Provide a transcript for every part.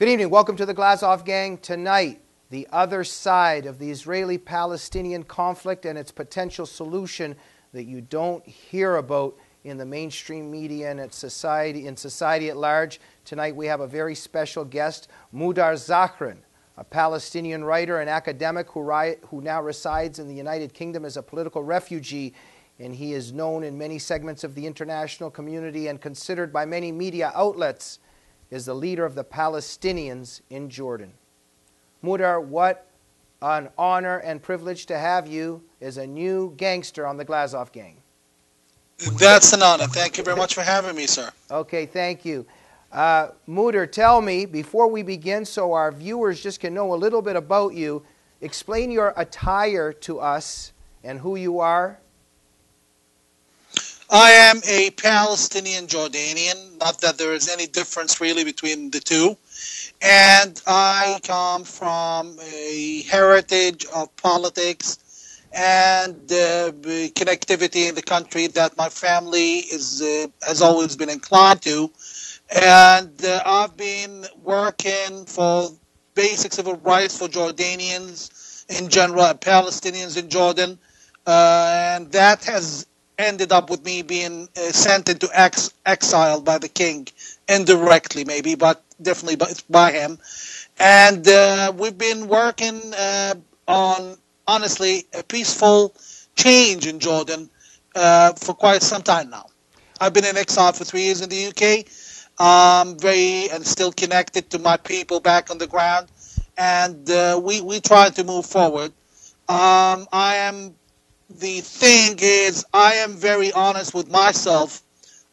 evening. Welcome to the Glazoff Gang. Tonight, the other side of the Israeli-Palestinian conflict and its potential solution that you don't hear about in the mainstream media and in society at large. Tonight we have a very special guest, Mudar Zahran, a Palestinian writer and academic who now resides in the United Kingdom as a political refugee, and he is known in many segments of the international community and considered by many media outlets as the leader of the Palestinians in Jordan. Mudar, what an honor and privilege to have you as a new gangster on the Glazoff Gang. That's an honor. Thank you very much for having me, sir. Okay, thank you. Mudar, tell me, before we begin, so our viewers just can know a little bit about you, explain your attire to us and who you are. I am a Palestinian Jordanian, not that there is any difference really between the two. And I come from a heritage of politics and connectivity in the country that my family has always been inclined to. And I've been working for basic civil rights for Jordanians in general, and Palestinians in Jordan. And that has ended up with me being sent into exile by the king, indirectly maybe, but definitely by him. And we've been working on, honestly, a peaceful change in Jordan for quite some time now. I've been in exile for 3 years in the UK. And still connected to my people back on the ground. And we try to move forward. The thing is, I am very honest with myself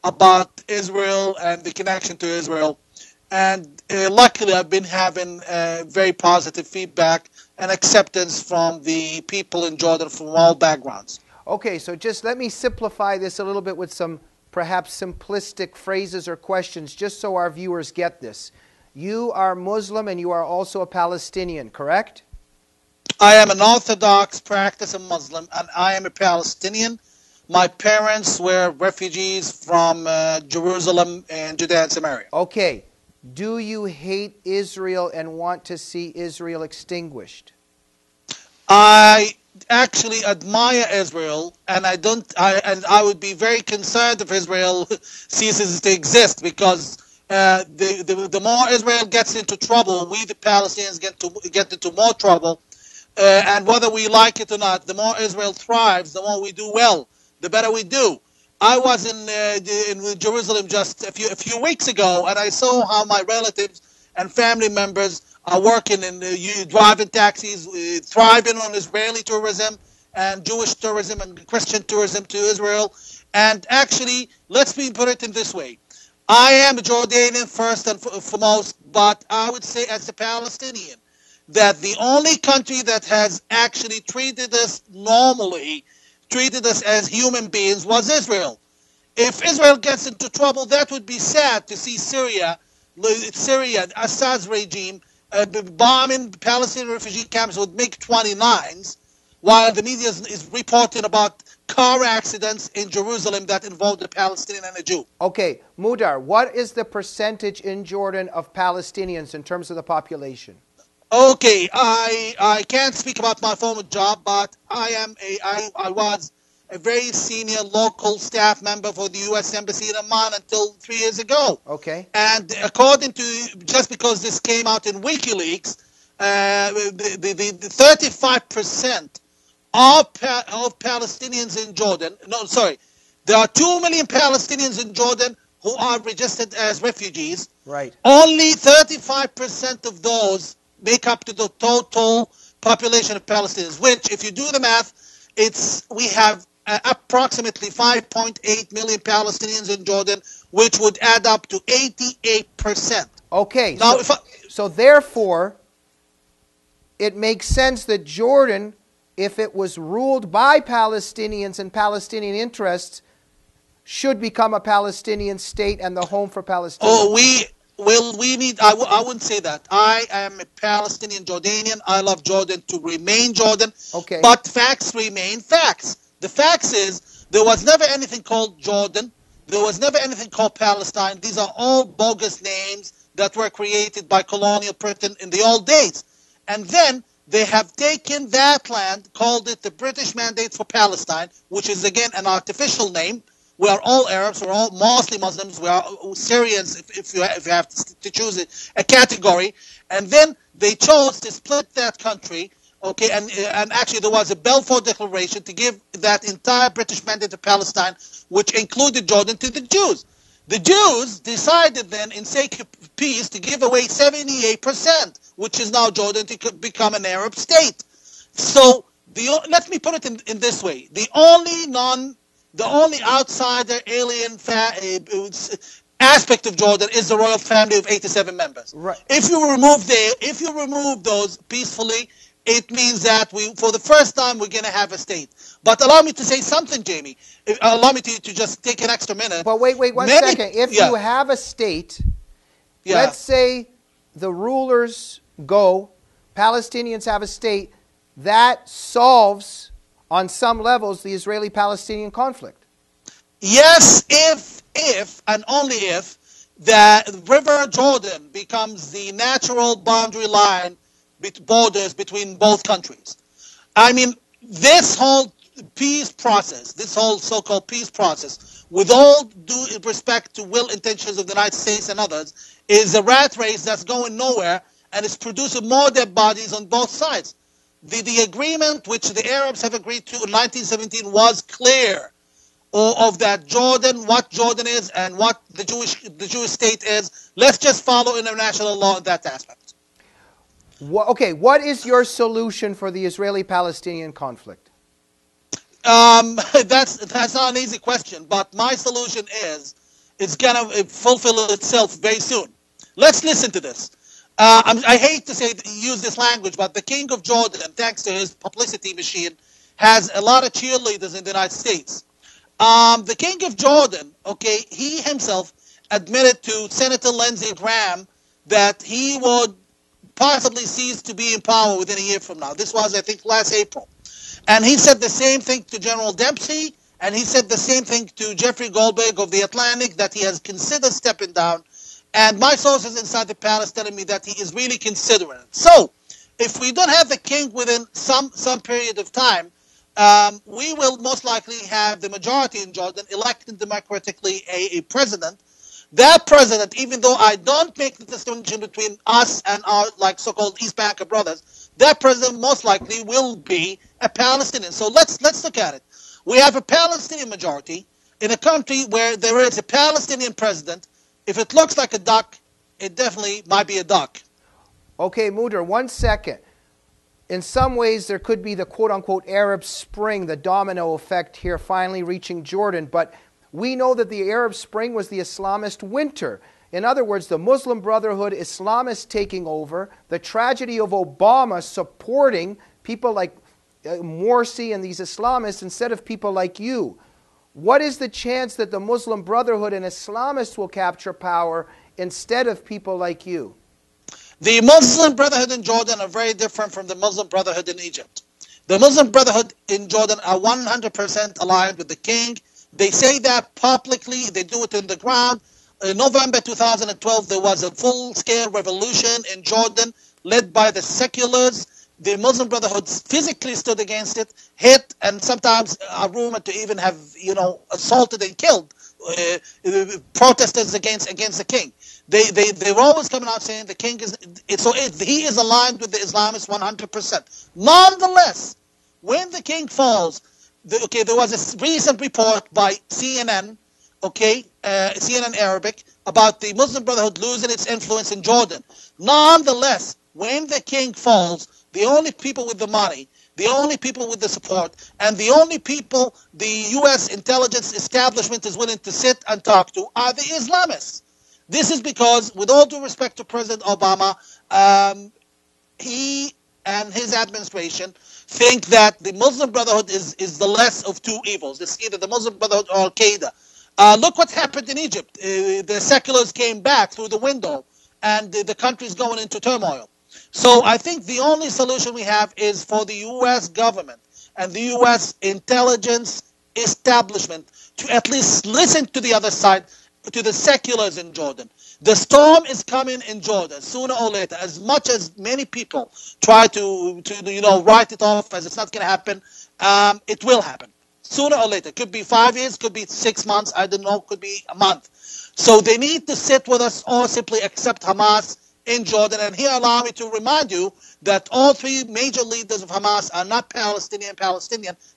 about Israel and the connection to Israel. And luckily, I've been having very positive feedback and acceptance from the people in Jordan from all backgrounds. Okay, so just let me simplify this a little bit with some perhaps simplistic phrases or questions, just so our viewers get this. You are Muslim and you are also a Palestinian, correct? I am an Orthodox practicing Muslim, and I am a Palestinian. My parents were refugees from Jerusalem and Judea and Samaria. Okay. Do you hate Israel and want to see Israel extinguished? I actually admire Israel, and I would be very concerned if Israel ceases to exist, because the more Israel gets into trouble, we the Palestinians get into more trouble. And whether we like it or not, the more Israel thrives, the more we do well, the better we do. I was in Jerusalem just a few weeks ago, and I saw how my relatives and family members are working in driving taxis, thriving on Israeli tourism and Jewish tourism and Christian tourism to Israel. And actually, let me put it in this way. I am a Jordanian first and foremost, but I would say as a Palestinian, that the only country that has actually treated us normally, treated us as human beings, was Israel. If Israel gets into trouble, that would be sad to see Syria, Assad's regime, bombing Palestinian refugee camps with MiG-29s, while the media is reporting about car accidents in Jerusalem that involved a Palestinian and a Jew. Okay, Mudar, what is the percentage in Jordan of Palestinians in terms of the population? Okay, I can't speak about my former job, but I was a very senior local staff member for the U.S. Embassy in Amman until 3 years ago. Okay. And according to, just because this came out in WikiLeaks, the 35% of Palestinians in Jordan, no, sorry, there are 2 million Palestinians in Jordan who are registered as refugees. Right. Only 35% of those make up to the total population of Palestinians, which, if you do the math, we have approximately 5.8 million Palestinians in Jordan, which would add up to 88%. Okay, now, so therefore, it makes sense that Jordan, if it was ruled by Palestinians and Palestinian interests, should become a Palestinian state and the home for Palestinians. I wouldn't say that. I am a Palestinian Jordanian. I love Jordan to remain Jordan. Okay. But facts remain facts. The facts is there was never anything called Jordan. There was never anything called Palestine. These are all bogus names that were created by colonial Britain in the old days. And then they have taken that land, called it the British Mandate for Palestine, which is again an artificial name. We are all Arabs, we're all mostly Muslims, we are Syrians if you have to choose a category. And then they chose to split that country, okay, and actually there was a Balfour Declaration to give that entire British Mandate to Palestine, which included Jordan, to the Jews. The Jews decided then, in sake of peace, to give away 78%, which is now Jordan, to become an Arab state. So let me put it in this way: the only outsider alien aspect of Jordan is the royal family of 87 members. Right. If you remove those peacefully, it means that for the first time, we're going to have a state. But allow me to say something, Jamie. Allow me to just take an extra minute. But wait one second. If you have a state, let's say the rulers go, Palestinians have a state, that solves, on some levels, the Israeli-Palestinian conflict. Yes, if and only if the River Jordan becomes the natural boundary line borders between both countries. I mean, this whole peace process, this whole so-called peace process, with all due respect to will intentions of the United States and others, is a rat race that's going nowhere, and it's producing more dead bodies on both sides. The agreement which the Arabs have agreed to in 1917 was clear of that Jordan, what Jordan is and what the Jewish state is. Let's just follow international law in that aspect. Okay, what is your solution for the Israeli-Palestinian conflict? That's not an easy question, but my solution is it's going to fulfill itself very soon. Let's listen to this. I hate to use this language, but the King of Jordan, thanks to his publicity machine, has a lot of cheerleaders in the United States. The King of Jordan, okay, he himself admitted to Senator Lindsey Graham that he would possibly cease to be in power within a year from now. This was, I think, last April. And he said the same thing to General Dempsey, and he said the same thing to Jeffrey Goldberg of The Atlantic, that he has considered stepping down. And my sources inside the palace telling me that he is really considering it. So, if we don't have the king within some period of time, we will most likely have the majority in Jordan electing democratically a president. That president, even though I don't make the distinction between us and our so-called East Banker brothers, that president most likely will be a Palestinian. So let's look at it. We have a Palestinian majority in a country where there is a Palestinian president. If it looks like a duck, it definitely might be a duck. Okay, Mudar, 1 second. In some ways, there could be the quote-unquote Arab Spring, the domino effect here finally reaching Jordan. But we know that the Arab Spring was the Islamist winter. In other words, the Muslim Brotherhood, Islamists taking over, the tragedy of Obama supporting people like Morsi and these Islamists instead of people like you. What is the chance that the Muslim Brotherhood and Islamists will capture power instead of people like you? The Muslim Brotherhood in Jordan are very different from the Muslim Brotherhood in Egypt. The Muslim Brotherhood in Jordan are 100% aligned with the king. They say that publicly. They do it in the ground. In November 2012, there was a full-scale revolution in Jordan led by the seculars. The Muslim Brotherhood physically stood against it, hit, and sometimes are rumored to even have, assaulted and killed protesters against the king. They were always coming out saying the king he is aligned with the Islamists 100%. Nonetheless, when the king falls, there was a recent report by CNN, CNN Arabic, about the Muslim Brotherhood losing its influence in Jordan. Nonetheless, when the king falls, the only people with the money, the only people with the support, and the only people the U.S. intelligence establishment is willing to sit and talk to are the Islamists. This is because, with all due respect to President Obama, he and his administration think that the Muslim Brotherhood is the less of two evils. It's either the Muslim Brotherhood or Al-Qaeda. Look what happened in Egypt. The seculars came back through the window, and the country's going into turmoil. So I think the only solution we have is for the U.S. government and the U.S. intelligence establishment to at least listen to the other side, to the seculars in Jordan. The storm is coming in Jordan sooner or later. As much as many people try to write it off as it's not going to happen, it will happen sooner or later. Could be 5 years, could be 6 months, I don't know, could be a month. So they need to sit with us or simply accept Hamas in Jordan. And here allow me to remind you that all three major leaders of Hamas are not Palestinian.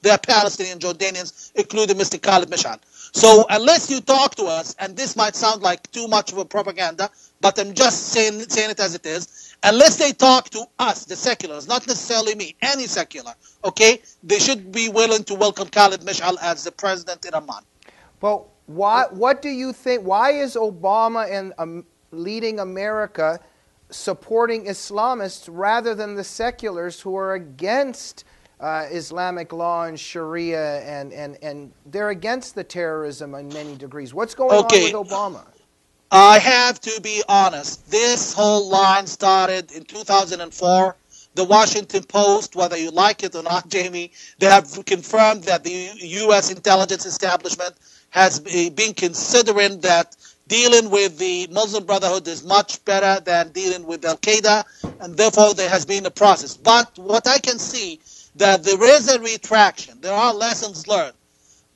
They are Palestinian Jordanians, including Mr. Khalid Mashal. So unless you talk to us, and this might sound like too much of a propaganda, but I'm just saying it as it is, unless they talk to us, the seculars, not necessarily me, any secular, okay, they should be willing to welcome Khalid Mashal as the president in Amman. Well, what do you think, why is Obama and leading America supporting Islamists rather than the seculars who are against Islamic law and Sharia, and they're against the terrorism in many degrees? What's going on with Obama? I have to be honest. This whole line started in 2004. The Washington Post, whether you like it or not, Jamie, they have confirmed that the U.S. intelligence establishment has been considering that dealing with the Muslim Brotherhood is much better than dealing with Al-Qaeda, and therefore there has been a process. But what I can see, that there is a retraction. There are lessons learned.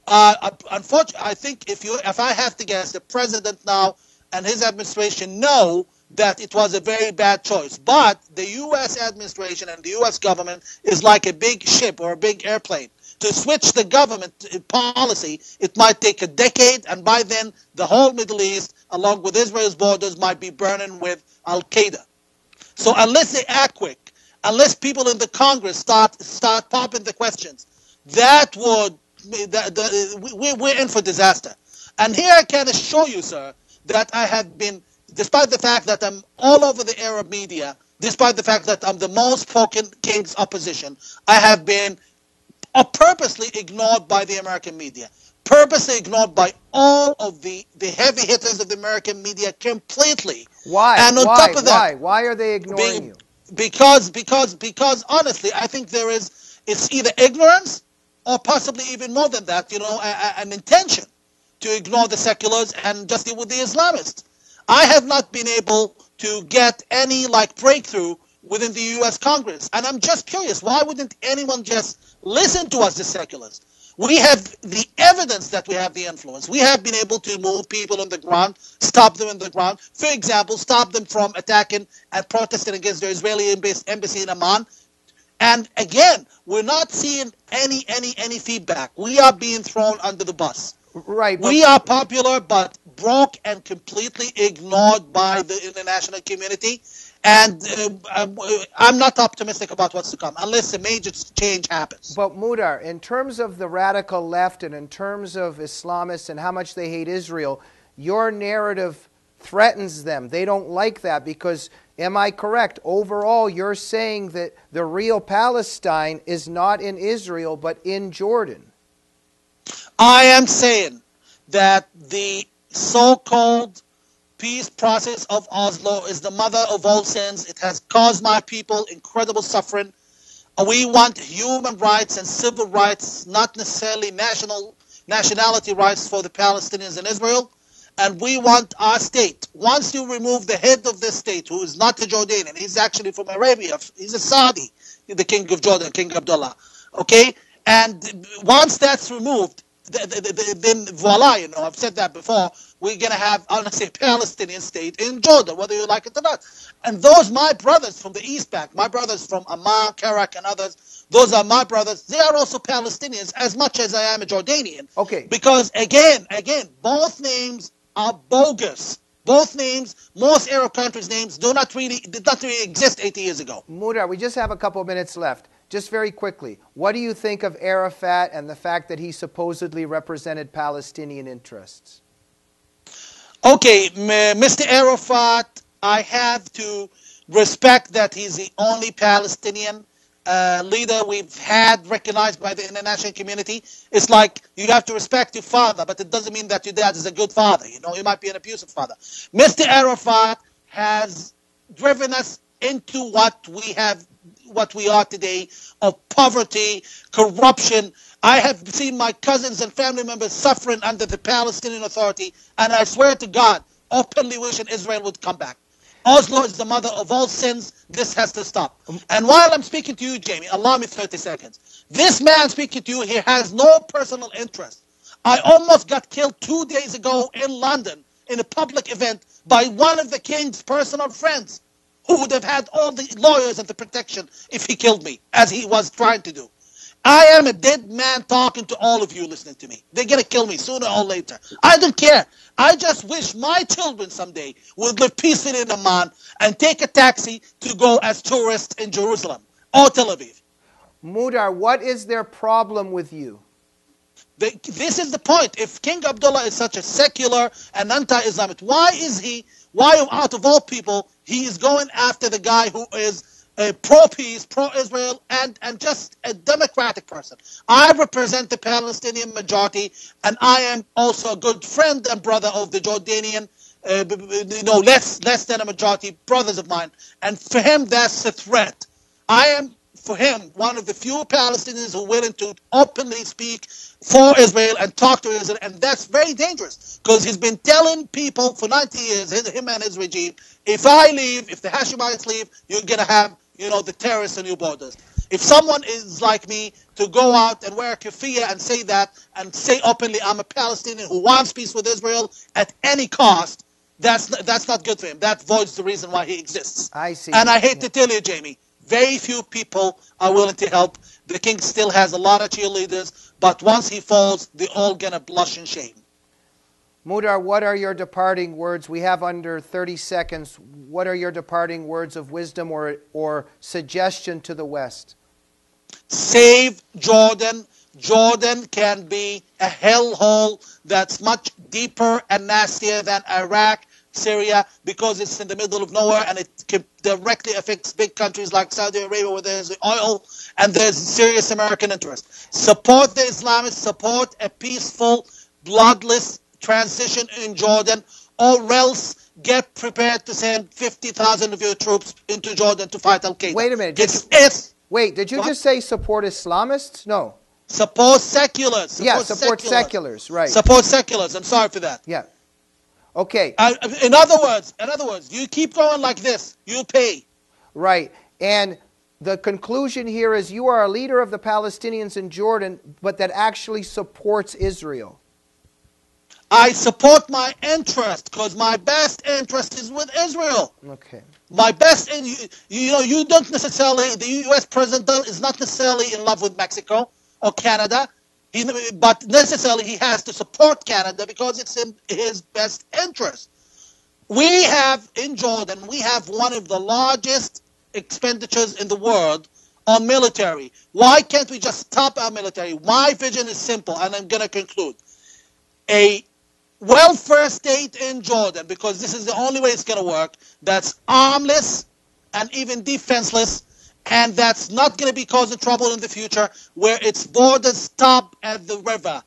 Unfortunately, I think if I have to guess, the president now and his administration know that it was a very bad choice. But the U.S. administration and the U.S. government is like a big ship or a big airplane. To switch the government policy, it might take a decade, and by then the whole Middle East, along with Israel's borders, might be burning with Al-Qaeda. So unless they act quick, unless people in the Congress start popping the questions, we're in for disaster. And here I can assure you, sir, that I have been, despite the fact that I'm all over the Arab media, despite the fact that I'm the most spoken King's opposition, I have been purposely ignored by the American media, purposely ignored by all of the heavy hitters of the American media completely. Why? And on top of that, why are they ignoring you? Because honestly, I think it's either ignorance or possibly even more than that, an intention to ignore the seculars and just deal with the Islamists. I have not been able to get any breakthrough within the U.S. Congress. And I'm just curious, why wouldn't anyone just listen to us, the seculars? We have the evidence that we have the influence. We have been able to move people on the ground, stop them on the ground. For example, stop them from attacking and protesting against the Israeli embassy in Amman. And again, we're not seeing any feedback. We are being thrown under the bus. Right. We are popular, but broke and completely ignored by the international community. And I'm not optimistic about what's to come unless a major change happens. But Mudar, in terms of the radical left and in terms of Islamists and how much they hate Israel, your narrative threatens them. They don't like that because, am I correct, overall you're saying that the real Palestine is not in Israel but in Jordan? I am saying that the so-called peace process of Oslo is the mother of all sins. It has caused my people incredible suffering. We want human rights and civil rights, not necessarily nationality rights for the Palestinians in Israel. And we want our state. Once you remove the head of this state, who is not a Jordanian, he's actually from Arabia, he's a Saudi, the king of Jordan, King Abdullah. Okay? And once that's removed, then voila, I've said that before, we're going to have, honestly, a Palestinian state in Jordan, whether you like it or not. And those, my brothers from the East Bank, my brothers from Amman, Karak, and others, those are my brothers. They are also Palestinians as much as I am a Jordanian. Okay. Because, again, both names are bogus. Both names, most Arab countries' names, did not really exist 80 years ago. Mudar, we just have a couple of minutes left. Just very quickly, what do you think of Arafat and the fact that he supposedly represented Palestinian interests? Okay, Mr. Arafat, I have to respect that he's the only Palestinian leader we've had recognized by the international community. It's like you have to respect your father, but it doesn't mean that your dad is a good father. He might be an abusive father. Mr. Arafat has driven us into what we are today, of poverty, corruption. I have seen my cousins and family members suffering under the Palestinian Authority, and I swear to God, openly wishing Israel would come back. Oslo is the mother of all sins. This has to stop. And while I'm speaking to you, Jamie, allow me 30 seconds. This man speaking to you here has no personal interest. I almost got killed 2 days ago in London in a public event by one of the king's personal friends who would have had all the lawyers and the protection if he killed me, as he was trying to do. I am a dead man talking to all of you listening to me. They're going to kill me sooner or later. I don't care. I just wish my children someday would live peacefully in Amman and take a taxi to go as tourists in Jerusalem or Tel Aviv. Mudar, what is their problem with you? This is the point. If King Abdullah is such a secular and anti-Islamist, why out of all people, he is going after the guy who is pro-peace, pro-Israel, and just a democratic person? I represent the Palestinian majority, and I am also a good friend and brother of the Jordanian, less than a majority, brothers of mine. And for him, that's a threat. I am, for him, one of the few Palestinians who are willing to openly speak for Israel and talk to Israel, and that's very dangerous, because he's been telling people for 90 years, him and his regime, if I leave, if the Hashemites leave, you're going to have the terrorists on your borders. If someone is like me to go out and wear a keffiyeh and say that, and say openly, I'm a Palestinian who wants peace with Israel at any cost, that's not good for him. That voids the reason why he exists. I see. And I hate to tell you, Jamie, very few people are willing to help. The king still has a lot of cheerleaders, but once he falls, they're all going to blush in shame. Mudar, what are your departing words? We have under 30 seconds. What are your departing words of wisdom or suggestion to the West? Save Jordan. Jordan can be a hellhole that's much deeper and nastier than Iraq, Syria, because it's in the middle of nowhere and it can directly affects big countries like Saudi Arabia, where there's the oil and there's serious American interest. Support the Islamists, support a peaceful, bloodless transition in Jordan, or else get prepared to send 50,000 of your troops into Jordan to fight Al-Qaeda. Wait a minute. Did you just say support Islamists? No. Support seculars. Support seculars, right. Support seculars. I'm sorry for that. Yeah. Okay. In other words, you keep going like this, you'll pay. Right. And the conclusion here is you are a leader of the Palestinians in Jordan, but that actually supports Israel. I support my interest because my best interest is with Israel. Okay. My best, you don't necessarily, the U.S. president is not necessarily in love with Mexico or Canada, but necessarily he has to support Canada because it's in his best interest. We have, in Jordan, we have one of the largest expenditures in the world on military. Why can't we just stop our military? My vision is simple, and I'm going to conclude. A welfare state in Jordan, because this is the only way it's going to work, that's armless and even defenseless, and that's not going to be causing trouble in the future, where its borders stop at the river.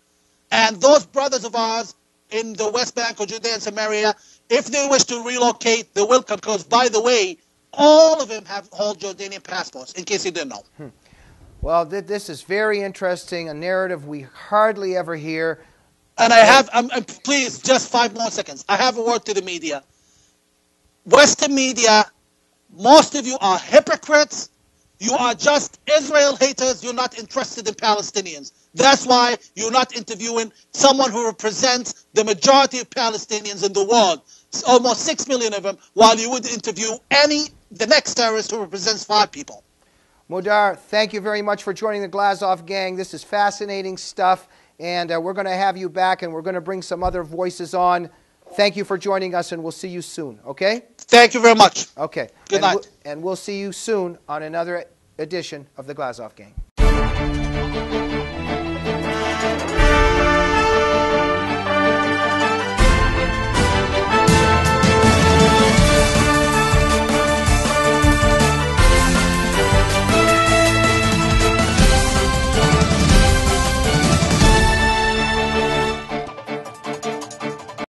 And those brothers of ours in the West Bank or Judea and Samaria, if they wish to relocate, they will come, because, by the way, all of them hold Jordanian passports, in case you didn't know. Well, this is very interesting, a narrative we hardly ever hear. And I have, please, just 5 more seconds. I have a word to the media. Western media, most of you are hypocrites. You are just Israel haters. You're not interested in Palestinians. That's why you're not interviewing someone who represents the majority of Palestinians in the world. It's almost 6 million of them, while you would interview the next terrorist who represents 5 people. Mudar, thank you very much for joining the Glazov gang. This is fascinating stuff. And we're going to have you back, and we're going to bring some other voices on. Thank you for joining us, and we'll see you soon, okay? Thank you very much. Okay. Good night. And we'll see you soon on another edition of the Glazov Gang.